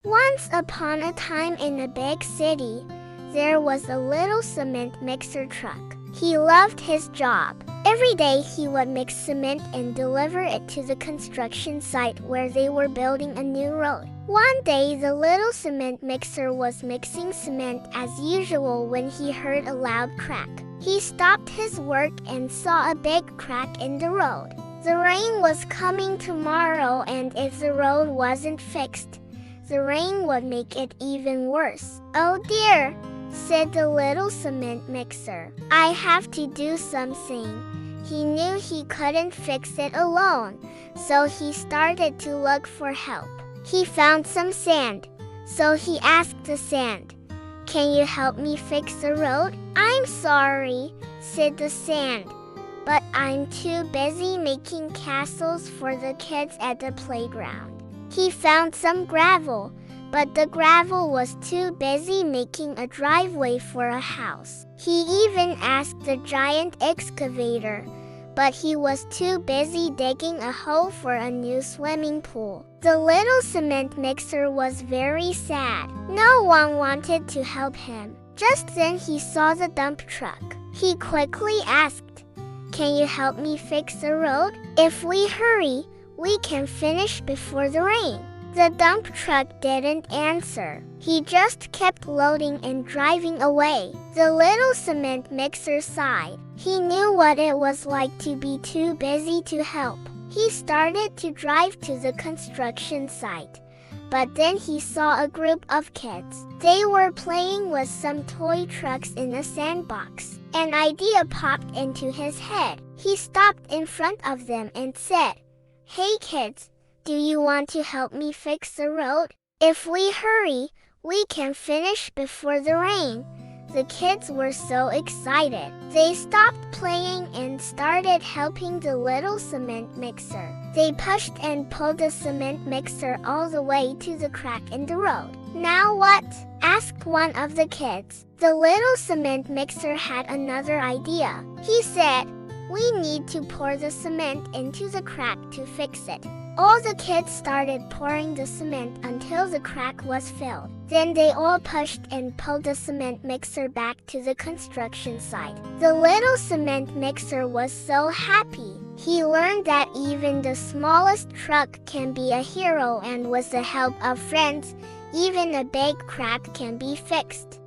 Once upon a time in a big city, there was a little cement mixer truck. He loved his job. Every day he would mix cement and deliver it to the construction site where they were building a new road. One day the little cement mixer was mixing cement as usual when he heard a loud crack. He stopped his work and saw a big crack in the road. The rain was coming tomorrow, and if the road wasn't fixed, the rain would make it even worse. "Oh dear," said the little cement mixer. "I have to do something." He knew he couldn't fix it alone, so he started to look for help. He found some sand, so he asked the sand, "Can you help me fix the road?" "I'm sorry," said the sand, "but I'm too busy making castles for the kids at the playground." He found some gravel, but the gravel was too busy making a driveway for a house. He even asked the giant excavator, but he was too busy digging a hole for a new swimming pool. The little cement mixer was very sad. No one wanted to help him. Just then he saw the dump truck. He quickly asked, "Can you help me fix the road? If we hurry, we can finish before the rain." The dump truck didn't answer. He just kept loading and driving away. The little cement mixer sighed. He knew what it was like to be too busy to help. He started to drive to the construction site, but then he saw a group of kids. They were playing with some toy trucks in a sandbox. An idea popped into his head. He stopped in front of them and said, "Hey kids, do you want to help me fix the road? If we hurry, we can finish before the rain." The kids were so excited. They stopped playing and started helping the little cement mixer. They pushed and pulled the cement mixer all the way to the crack in the road. "Now what?" asked one of the kids. The little cement mixer had another idea. He said, "We need to pour the cement into the crack to fix it." All the kids started pouring the cement until the crack was filled. Then they all pushed and pulled the cement mixer back to the construction site. The little cement mixer was so happy. He learned that even the smallest truck can be a hero, and with the help of friends, even a big crack can be fixed.